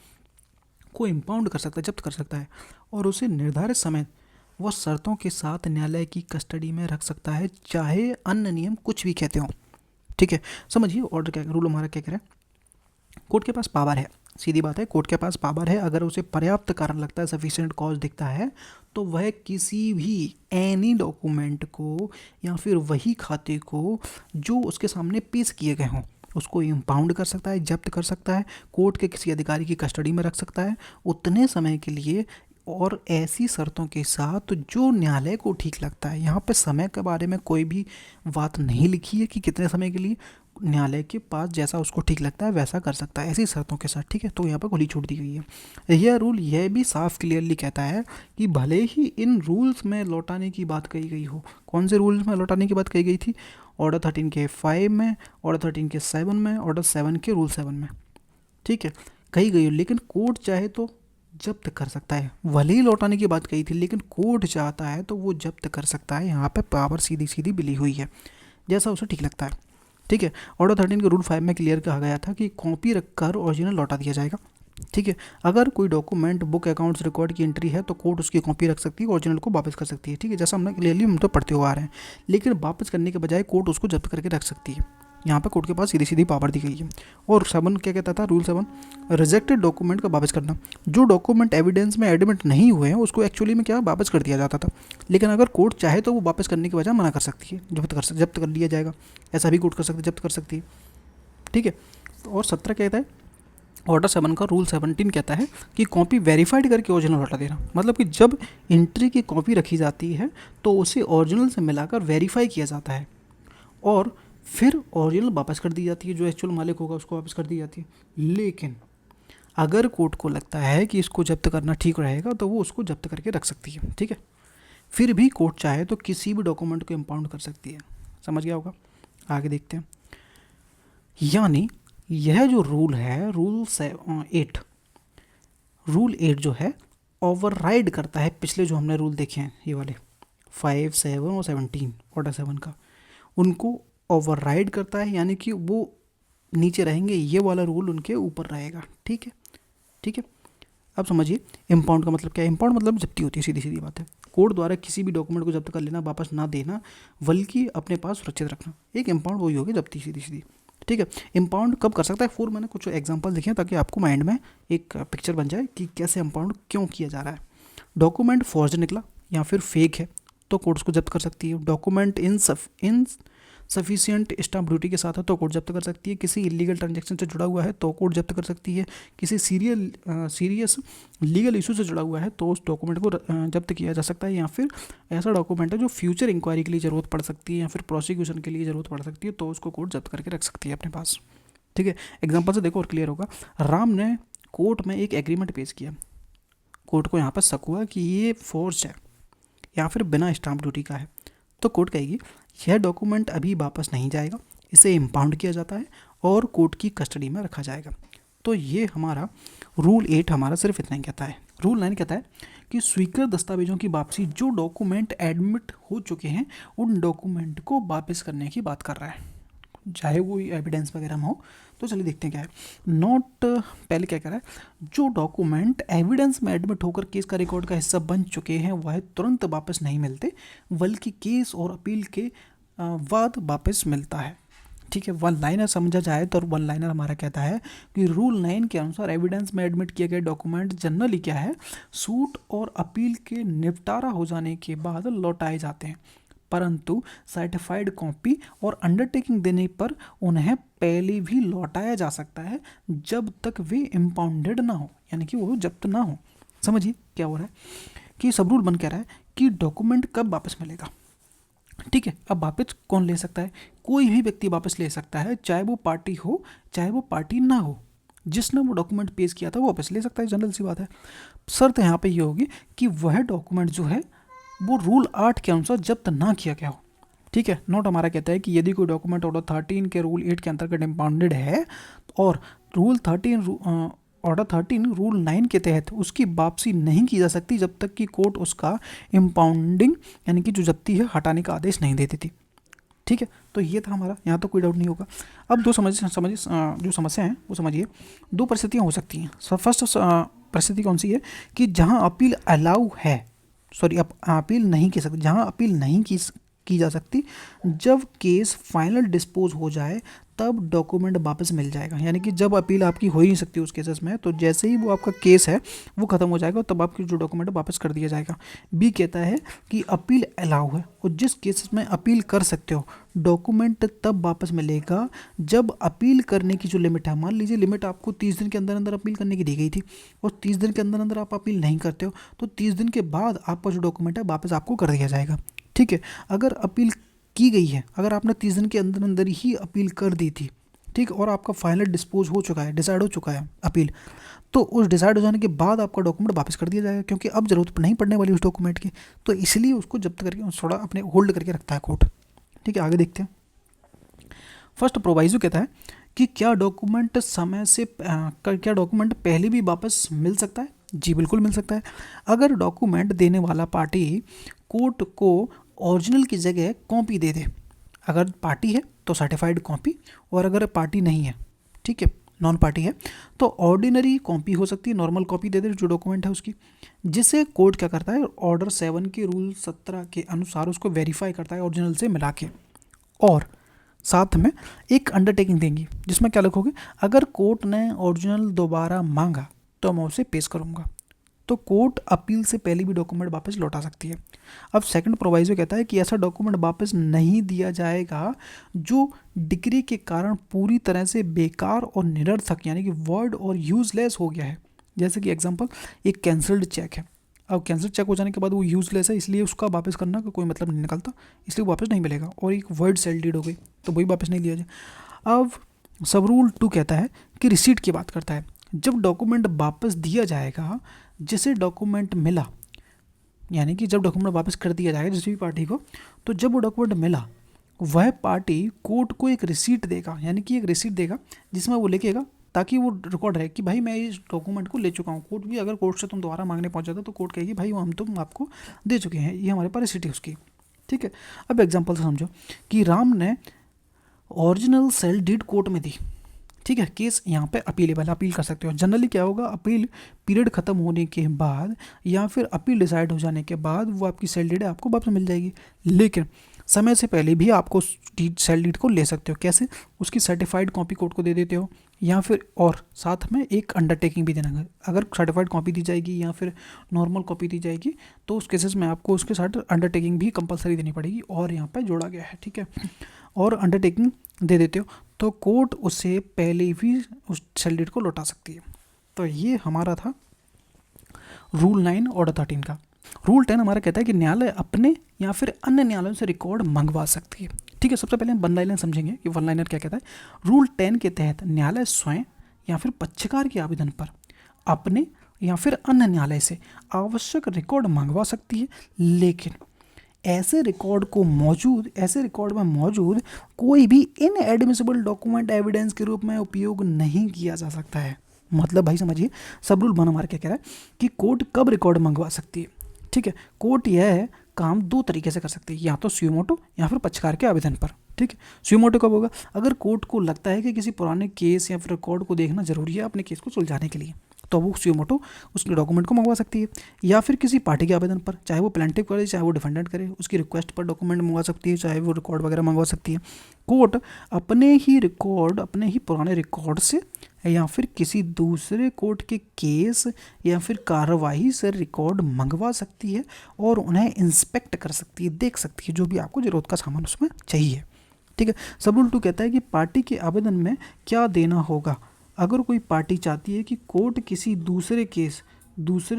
को इम्पाउंड कर सकता है, जब्त कर सकता है और उसे निर्धारित समय व शर्तों के साथ न्यायालय की कस्टडी में रख सकता है, चाहे अन्य नियम कुछ भी कहते हों। ठीक है, समझिए ऑर्डर क्या, रूल हमारा क्या कह रहा है, कोर्ट के पास पावर है, सीधी बात है, कोर्ट के पास पावर है, अगर उसे पर्याप्त कारण लगता है, सफिशिएंट कॉज दिखता है, तो वह किसी भी एनी डॉक्यूमेंट को या फिर वही खाते को जो उसके सामने पेश किए गए हों उसको इम्पाउंड कर सकता है, जब्त कर सकता है, कोर्ट के किसी अधिकारी की कस्टडी में रख सकता है उतने समय के लिए और ऐसी शर्तों के साथ जो न्यायालय को ठीक लगता है। यहाँ पे समय के बारे में कोई भी बात नहीं लिखी है कि कितने समय के लिए, न्यायालय के पास जैसा उसको ठीक लगता है वैसा कर सकता है, ऐसी शर्तों के साथ, ठीक है। तो यहाँ पर खुली छूट दी गई है। यह रूल यह भी साफ क्लियरली कहता है कि भले ही इन रूल्स में लौटाने की बात कही गई हो, कौन से रूल्स में लौटाने की बात कही गई थी? ऑर्डर 13 के 5 में, ऑर्डर 13 के 7 में, ऑर्डर 7 के रूल 7 में, ठीक है, कही गई हो, लेकिन कोर्ट चाहे तो जब्त कर सकता है। भले ही लौटाने की बात कही थी, लेकिन कोर्ट चाहता है तो वो जब्त कर सकता है। यहाँ पे पावर सीधी सीधी मिली हुई है, जैसा उसे ठीक लगता है, ठीक है। ऑर्डर 13 के रूल 5 में क्लियर कहा गया था कि कॉपी रखकर ओरिजिनल लौटा दिया जाएगा, ठीक है। अगर कोई डॉक्यूमेंट बुक अकाउंट्स रिकॉर्ड की एंट्री है तो कोर्ट उसकी कॉपी रख सकती है, ओरिजिनल को वापस कर सकती है, ठीक है, जैसा हमने क्लियरली हम तो पढ़ते हुए आ रहे हैं। लेकिन वापस करने के बजाय कोर्ट उसको जब्त करके रख सकती है। यहाँ पर कोर्ट के पास सीधी सीधी पावर दी गई है। और 7 क्या कहता था? रूल 7, रिजेक्टेड डॉक्यूमेंट का वापस करना। जो डॉक्यूमेंट एविडेंस में एडमिट नहीं हुए हैं उसको एक्चुअली में क्या वापस कर दिया जाता था, लेकिन अगर कोर्ट चाहे तो वो वापस करने की वजह मना कर सकती है, जब्त कर लिया जाएगा, ऐसा भी कोर्ट कर सकती है, जब्त कर सकती है, ठीक है। और 17 कहता है, ऑर्डर 7 का रूल 17 कहता है कि कॉपी वेरीफाइड करके ओरिजिनल लौटा देना। मतलब कि जब एंट्री की कॉपी रखी जाती है तो उसे ओरिजिनल से मिलाकर वेरीफाई किया जाता है और फिर ओरिजिनल वापस कर दी जाती है, जो एक्चुअल मालिक होगा उसको वापस कर दी जाती है। लेकिन अगर कोर्ट को लगता है कि इसको जब्त करना ठीक रहेगा तो वो उसको जब्त करके रख सकती है, ठीक है। फिर भी कोर्ट चाहे तो किसी भी डॉक्यूमेंट को इम्पाउंड कर सकती है। समझ गया होगा? आगे देखते हैं। यानी यह जो रूल है, रूल 8 जो है ओवरराइड करता है पिछले जो हमने रूल देखे हैं, ये वाले 5, 7 और 17 ऑर्डर 7 का, उनको ओवरराइड करता है। यानी कि वो नीचे रहेंगे, ये वाला रूल उनके ऊपर रहेगा, ठीक है, ठीक है। अब समझिए इम्पाउंड का मतलब क्या है। इम्पाउंड मतलब जब्ती होती है, सीधी सीधी बात है। कोर्ट द्वारा किसी भी डॉक्यूमेंट को जब्त कर लेना, वापस ना देना, बल्कि अपने पास सुरक्षित रखना, एक इम्पाउंड वही होगी, जब्ती सीधी सीधी, ठीक है। इम्पाउंड कब कर सकता है? फोर मैंने कुछ एग्जांपल देखे ताकि आपको माइंड में एक पिक्चर बन जाए कि कैसे इम्पाउंड क्यों किया जा रहा है। डॉक्यूमेंट फॉर्ज निकला या फिर फेक है तो कोर्ट उसको जब्त कर सकती है। Document in sufficient stamp duty के साथ है तो कोर्ट जब्त कर सकती है। किसी इलीगल ट्रांजैक्शन से जुड़ा हुआ है तो कोर्ट जब्त कर सकती है। किसी सीरियस लीगल इशू से जुड़ा हुआ है तो उस डॉक्यूमेंट को जब्त किया जा सकता है। या फिर ऐसा डॉक्यूमेंट है जो फ्यूचर इंक्वायरी के लिए ज़रूरत पड़ सकती है या फिर प्रोसिक्यूशन के लिए ज़रूरत पड़ सकती है तो उसको कोर्ट जब्त करके रख सकती है अपने पास, ठीक है। एग्जाम्पल से देखो और क्लियर होगा। राम ने कोर्ट में एक एग्रीमेंट पेश किया, कोर्ट को यहाँ पर शक हुआ कि ये फोर्ज है या फिर बिना स्टाम्प ड्यूटी का है, तो कोर्ट कहेगी यह डॉक्यूमेंट अभी वापस नहीं जाएगा, इसे इम्पाउंड किया जाता है और कोर्ट की कस्टडी में रखा जाएगा। तो ये हमारा रूल 8 हमारा सिर्फ इतना ही कहता है। रूल 9 कहता है कि स्वीकृत दस्तावेजों की वापसी, जो डॉक्यूमेंट एडमिट हो चुके हैं उन डॉक्यूमेंट को वापस करने की बात कर रहा है, चाहे वो एविडेंस वगैरह में हो। तो चलिए देखते हैं क्या है। नोट पहले क्या कह रहा है, जो डॉक्यूमेंट एविडेंस में एडमिट होकर केस का रिकॉर्ड का हिस्सा बन चुके हैं वह तुरंत वापस नहीं मिलते, बल्कि केस और अपील के बाद वापस मिलता है, ठीक है। वन लाइनर समझा जाए तो वन लाइनर हमारा कहता है कि रूल 9 के अनुसार एविडेंस में एडमिट किए गए डॉक्यूमेंट जनरली क्या है, सूट और अपील के निपटारा हो जाने के बाद लौटाए जाते हैं, परंतु सर्टिफाइड कॉपी और अंडरटेकिंग देने पर उन्हें पहले भी लौटाया जा सकता है जब तक वे इम्पाउंडेड ना हो, यानी कि वो जब्त ना हो। समझिए क्या हो रहा है कि सब रूल बन कह रहा है कि डॉक्यूमेंट कब वापस मिलेगा, ठीक है। अब वापस कौन ले सकता है? कोई भी व्यक्ति वापस ले सकता है, चाहे वो पार्टी हो चाहे वो पार्टी ना हो। जिसने वो डॉक्यूमेंट पेश किया था वो वापस ले सकता है, जनरल सी बात है। शर्त यहाँ पे ये होगी कि वह डॉक्यूमेंट जो है वो रूल 8 के अनुसार जब्त ना किया गया हो, ठीक है। नोट हमारा कहता है कि यदि कोई डॉक्यूमेंट ऑर्डर 13 के रूल 8 के अंतर्गत इम्पाउंडेड है और ऑर्डर 13 रूल 9 के तहत उसकी वापसी नहीं की जा सकती जब तक कि कोर्ट उसका इम्पाउंडिंग यानी कि जो जब्ती है हटाने का आदेश नहीं देती थी, ठीक है। तो ये था हमारा, यहाँ तो कोई डाउट नहीं होगा। अब दो जो समस्या हैं वो समझिए। दो परिस्थितियाँ हो सकती हैं। फर्स्ट परिस्थिति कौन सी है कि जहाँ अपील अलाउ है, अपील नहीं की सकती, जहाँ अपील नहीं की जा सकती, जब केस फाइनल डिस्पोज हो जाए तब डॉक्यूमेंट वापस मिल जाएगा। यानी कि जब अपील आपकी हो ही नहीं सकती उस केसेस में, तो जैसे ही वो आपका केस है वो ख़त्म हो जाएगा तब आपकी जो डॉक्यूमेंट वापस कर दिया जाएगा। बी कहता है कि अपील अलाउ है और जिस केसेस में अपील कर सकते हो डॉक्यूमेंट तब वापस मिलेगा जब अपील करने की जो लिमिट है, मान लीजिए लिमिट आपको 30 दिन के अंदर अंदर अपील करने की दी गई थी और 30 दिन के अंदर अंदर आप अपील नहीं करते हो तो 30 दिन के बाद आपका जो डॉक्यूमेंट है वापस आपको कर दिया जाएगा, ठीक है। अगर अपील की गई है, अगर आपने 30 दिन के अंदर अंदर ही अपील कर दी थी, ठीक, और आपका फाइनल डिस्पोज हो चुका है, डिसाइड हो चुका है अपील, तो उस डिसाइड हो जाने के बाद आपका डॉक्यूमेंट वापस कर दिया जाएगा, क्योंकि अब जरूरत नहीं पड़ने वाली उस डॉक्यूमेंट की, तो इसलिए उसको जब्त करके थोड़ा अपने होल्ड करके रखता है कोर्ट। ठीक है, आगे देखते हैं। फर्स्ट प्रोवाइजो कहता है कि क्या डॉक्यूमेंट पहले भी वापस मिल सकता है? जी बिल्कुल मिल सकता है। अगर डॉक्यूमेंट देने वाला पार्टी कोर्ट को ओरिजिनल की जगह कॉपी दे दे, अगर पार्टी है तो सर्टिफाइड कॉपी, और अगर पार्टी नहीं है, ठीक है, नॉन पार्टी है, तो ऑर्डिनरी कॉपी हो सकती है, नॉर्मल कॉपी दे दे जो डॉक्यूमेंट है उसकी, जिसे कोर्ट क्या करता है, ऑर्डर 7 के रूल 17 के अनुसार उसको वेरीफाई करता है ओरिजिनल से मिला के, और साथ में एक अंडरटेकिंग देंगी जिसमें क्या लिखोगे, अगर कोर्ट ने ओरिजिनल दोबारा मांगा तो मैं उसे पेश करूंगा। तो कोर्ट अपील से पहले भी डॉक्यूमेंट वापस लौटा सकती है। अब सेकंड प्रोवाइजो कहता है कि ऐसा डॉक्यूमेंट वापस नहीं दिया जाएगा जो डिक्री के कारण पूरी तरह से बेकार और निरर्थक यानी कि वर्ड और यूजलेस हो गया है। जैसे कि एग्जांपल, एक कैंसल्ड चेक है, अब कैंसिल चेक हो जाने के बाद वो यूजलेस है, इसलिए उसका वापस करना का कोई मतलब नहीं निकलता, इसलिए वापस नहीं मिलेगा। और एक वर्ड सेल डीड हो गई तो वही वापस नहीं लिया जाए। अब सब रूल 2 कहता है कि रिसीट की बात करता है, जब डॉक्यूमेंट वापस दिया जाएगा जिसे डॉक्यूमेंट मिला, यानी कि जब डॉक्यूमेंट वापस कर दिया जाएगा जिस भी पार्टी को, तो जब वो डॉक्यूमेंट मिला वह पार्टी कोर्ट को एक रिसीट देगा, यानी कि एक रिसीट देगा जिसमें वो लिखेगा, ताकि वो रिकॉर्ड रहे कि भाई मैं इस डॉक्यूमेंट को ले चुका हूँ। कोर्ट भी अगर कोर्ट से तुम दोबारा मांगने पहुँच जाता तो कोर्ट कहेगी भाई हम तुम आपको दे चुके हैं, ये हमारे पास रिसीट है उसकी। ठीक है, अब एग्जाम्पल से समझो कि राम ने ओरिजिनल सेल डीड कोर्ट में दी, ठीक है, केस यहाँ पे अपीलेबल, अपील कर सकते हो। जनरली क्या होगा, अपील पीरियड खत्म होने के बाद या फिर अपील डिसाइड हो जाने के बाद वो आपकी सेल डीड आपको वापस मिल जाएगी, लेकिन समय से पहले भी आपको सेल डीड को ले सकते हो। कैसे? उसकी सर्टिफाइड कॉपी कोर्ट को दे देते हो, या फिर और साथ में एक अंडरटेकिंग भी देना। अगर सर्टिफाइड कॉपी दी जाएगी या फिर नॉर्मल कॉपी दी जाएगी तो उस केसेस में आपको उसके साथ अंडरटेकिंग भी कंपलसरी देनी पड़ेगी, और यहाँ पर जोड़ा गया है। ठीक है, और अंडरटेकिंग दे देते हो तो कोर्ट उसे पहले भी उस सेल डीड को लौटा सकती है। तो ये हमारा था रूल 9 ऑर्डर 13 का। रूल 10 हमारा कहता है कि न्यायालय अपने या फिर अन्य न्यायालयों से रिकॉर्ड मंगवा सकती है। ठीक है, सबसे पहले हम वन लाइनर समझेंगे कि वन लाइनर क्या कहता है। रूल 10 के तहत न्यायालय स्वयं या फिर पक्षकार के आवेदन पर अपने या फिर अन्य न्यायालय से आवश्यक रिकॉर्ड मंगवा सकती है, लेकिन ऐसे रिकॉर्ड में मौजूद कोई भी इनएडमिसिबल डॉक्यूमेंट एविडेंस के रूप में उपयोग नहीं किया जा सकता है। मतलब भाई समझिए, सब रूल 1 हमारा क्या कह रहा है कि कोर्ट कब रिकॉर्ड मंगवा सकती है। ठीक है, कोर्ट यह काम 2 तरीके से कर सकती है, या तो सुमोटो या फिर पक्षकार के आवेदन पर। ठीक है, सुमोटो कब होगा? अगर कोर्ट को लगता है कि किसी पुराने केस या फिर रिकॉर्ड को देखना जरूरी है अपने केस को सुलझाने के लिए, तो वो सुमोटो उसके डॉक्यूमेंट को मंगवा सकती है, या फिर किसी पार्टी के आवेदन पर, चाहे वो प्लेंटिफ करे चाहे वो डिफेंडेंट करे, उसकी रिक्वेस्ट पर डॉक्यूमेंट मंगवा सकती है, चाहे वो रिकॉर्ड वगैरह मंगवा सकती है। कोर्ट अपने ही पुराने रिकॉर्ड से या फिर किसी दूसरे कोर्ट के केस या फिर कार्रवाई से रिकॉर्ड मंगवा सकती है और उन्हें इंस्पेक्ट कर सकती है, देख सकती है, जो भी आपको जरूरत का सामान उसमें चाहिए। ठीक है, सब रूल 2 कहता है कि पार्टी के आवेदन में क्या देना होगा। अगर कोई पार्टी चाहती है कि कोर्ट किसी दूसरे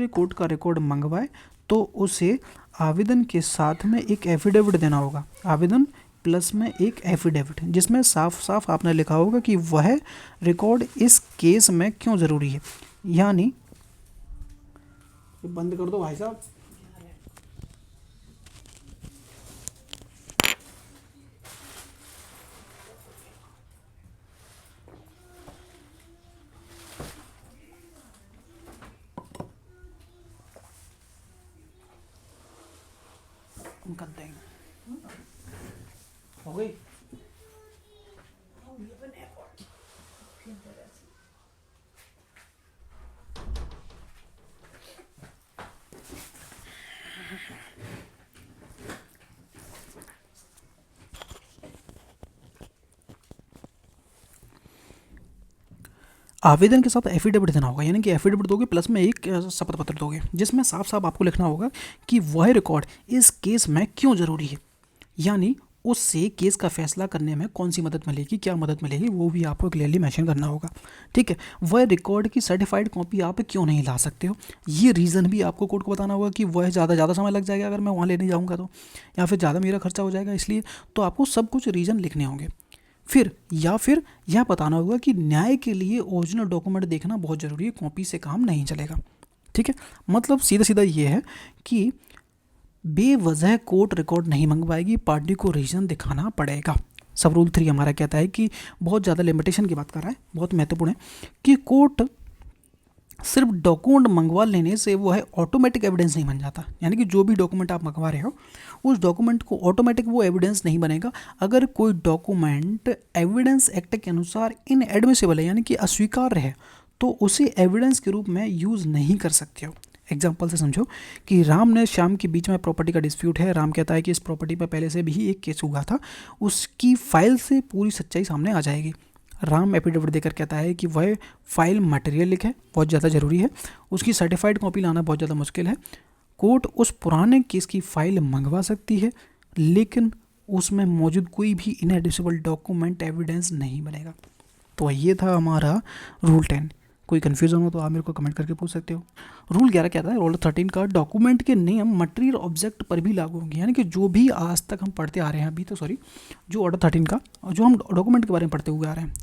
कोर्ट का रिकॉर्ड मंगवाए, तो उसे आवेदन के साथ में एक एफिडेविट देना होगा, आवेदन प्लस में एक एफिडेविट, जिसमें साफ साफ आपने लिखा होगा कि वह रिकॉर्ड इस केस में क्यों ज़रूरी है। यानी बंद कर दो भाई साहब। करते हैं, हो गई। आवेदन के साथ एफिडेविट देना होगा, यानी कि एफिडेविट दोगे प्लस में एक शपथ पत्र दोगे, जिसमें साफ साफ आपको लिखना होगा कि वह रिकॉर्ड इस केस में क्यों ज़रूरी है। यानी उससे केस का फैसला करने में कौन सी मदद मिलेगी, क्या मदद मिलेगी, वो भी आपको क्लियरली मेंशन करना होगा। ठीक है, वह रिकॉर्ड की सर्टिफाइड कॉपी आप क्यों नहीं ला सकते हो, ये रीज़न भी आपको कोर्ट को बताना होगा कि वह ज़्यादा समय लग जाएगा अगर मैं वहाँ लेने जाऊँगा तो, या फिर ज़्यादा मेरा खर्चा हो जाएगा इसलिए। तो आपको सब कुछ रीज़न लिखने होंगे। फिर यह बताना होगा कि न्याय के लिए ओरिजिनल डॉक्यूमेंट देखना बहुत ज़रूरी है, कॉपी से काम नहीं चलेगा। ठीक है, मतलब सीधा सीधा ये है कि बेवजह कोर्ट रिकॉर्ड नहीं मंगवाएगी, पार्टी को रीज़न दिखाना पड़ेगा। सब रूल 3 हमारा कहता है कि बहुत ज़्यादा लिमिटेशन की बात कर रहा है, बहुत महत्वपूर्ण है कि कोर्ट सिर्फ डॉक्यूमेंट मंगवा लेने से वो है ऑटोमेटिक एविडेंस नहीं बन जाता। यानी कि जो भी डॉक्यूमेंट आप मंगवा रहे हो उस डॉक्यूमेंट को ऑटोमेटिक वो एविडेंस नहीं बनेगा। अगर कोई डॉक्यूमेंट एविडेंस एक्ट के अनुसार इनएडमिसिबल है यानी कि अस्वीकार्य है तो उसे एविडेंस के रूप में यूज़ नहीं कर सकते हो। एग्जाम्पल से समझो कि राम ने श्याम के बीच में प्रॉपर्टी का डिस्प्यूट है। राम कहता है कि इस प्रॉपर्टी पर पहले से भी एक केस हुआ था, उसकी फाइल से पूरी सच्चाई सामने आ जाएगी। राम एफिडेविट देकर कहता है कि वह फाइल मटेरियलिक है, बहुत ज़्यादा ज़रूरी है, उसकी सर्टिफाइड कॉपी लाना बहुत ज़्यादा मुश्किल है। कोर्ट उस पुराने केस की फाइल मंगवा सकती है लेकिन उसमें मौजूद कोई भी इनएडमिसिबल डॉक्यूमेंट एविडेंस नहीं बनेगा। तो ये था हमारा रूल 10। कोई कन्फ्यूज़न हो तो आप मेरे को कमेंट करके पूछ सकते हो। रूल 11 कहता है, रूल 13 का डॉक्यूमेंट के नियम मटेरियल ऑब्जेक्ट पर भी लागू होंगे। यानी कि जो भी आज तक हम पढ़ते आ रहे हैं अभी तो जो ऑर्डर 13 का जो हम डॉक्यूमेंट के बारे में पढ़ते हुए आ रहे हैं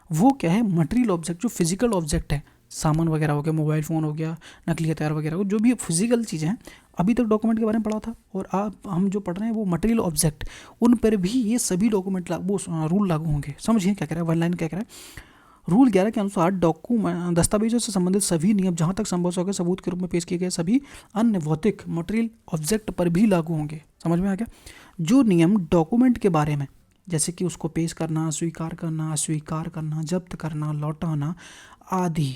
वो क्या है, मटेरियल ऑब्जेक्ट जो फिजिकल ऑब्जेक्ट है, सामान वगैरह हो गया, मोबाइल फ़ोन हो गया, नकली हथियार वगैरह हो, जो भी फिजिकल चीज़ें हैं अभी तक डॉक्यूमेंट के बारे में पढ़ा था और आप हम जो पढ़ रहे हैं वो मटेरियल ऑब्जेक्ट, उन पर भी ये सभी डॉक्यूमेंट वो रूल लागू होंगे। समझिए क्या कह रहा है, वन लाइन क्या कह रहा है। रूल 11 के अनुसार डॉक्यूमेंट दस्तावेजों से संबंधित सभी नियम जहाँ तक संभव हो सबूत के रूप में पेश किए गए सभी अन्य भौतिक मटेरियल ऑब्जेक्ट पर भी लागू होंगे। समझ में आ गया। जो नियम डॉक्यूमेंट के बारे में जैसे कि उसको पेश करना, स्वीकार करना, अस्वीकार करना, जब्त करना, लौटाना आदि,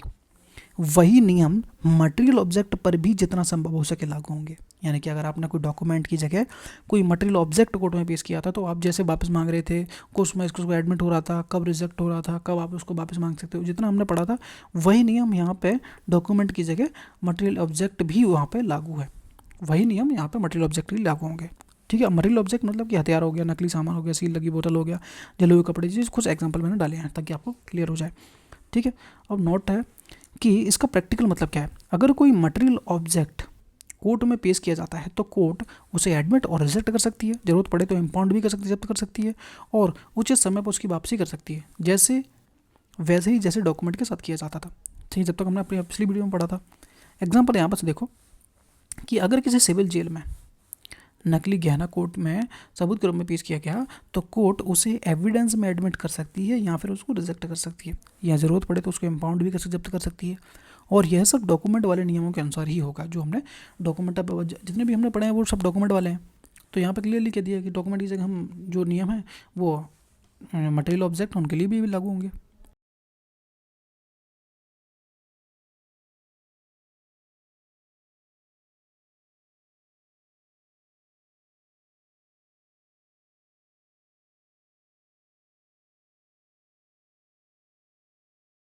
वही नियम मटेरियल ऑब्जेक्ट पर भी जितना संभव हो सके लागू होंगे। यानी कि अगर आपने कोई डॉक्यूमेंट की जगह कोई मटेरियल ऑब्जेक्ट कोर्ट में पेश किया था तो आप जैसे वापस मांग रहे थे, कोर्ट में इसको एडमिट हो रहा था, कब रिजेक्ट हो रहा था, कब आप उसको वापस मांग सकते हो, जितना हमने पढ़ा था वही नियम यहाँ पे डॉक्यूमेंट की जगह मटेरियल ऑब्जेक्ट भी वहाँ पे लागू है। वही नियम यहाँ पे मटेरियल ऑब्जेक्ट भी लागू होंगे। ठीक है, मटेरियल ऑब्जेक्ट मतलब कि हथियार हो गया, नकली सामान हो गया, सील लगी बोतल हो गया, जले हुए कपड़े, जैसे कुछ एग्जाम्पल मैंने डाले हैं ताकि आपको क्लियर हो जाए। ठीक है, अब नोट है कि इसका प्रैक्टिकल मतलब क्या है। अगर कोई मटेरियल ऑब्जेक्ट कोर्ट में पेश किया जाता है तो कोर्ट उसे एडमिट और रिजेक्ट कर सकती है, जरूरत पड़े तो इम्पाउंड भी कर सकती है, जब्त कर सकती है और उचित समय पर उसकी वापसी कर सकती है, वैसे ही जैसे डॉक्यूमेंट के साथ किया जाता था। ठीक है, जब तक हमने अपनी पिछली वीडियो में पढ़ा था। एग्जाम्पल यहाँ पर से देखो कि अगर किसी सिविल जेल में नकली गहना कोर्ट में सबूत के रूप में पेश किया गया तो कोर्ट उसे एविडेंस में एडमिट कर सकती है या फिर उसको रिजेक्ट कर सकती है, या ज़रूरत पड़े तो उसको इम्पाउंड भी जब्त कर सकती है। और यह सब डॉक्यूमेंट वाले नियमों के अनुसार ही होगा। जो हमने डॉक्यूमेंट जितने भी हमने पढ़े हैं वो सब डॉक्यूमेंट वाले हैं। तो यहाँ पर क्लियरली कह दिया कि डॉक्यूमेंट की जगह हम जो नियम है वो मटेरियल ऑब्जेक्ट उनके लिए भी लागू होंगे।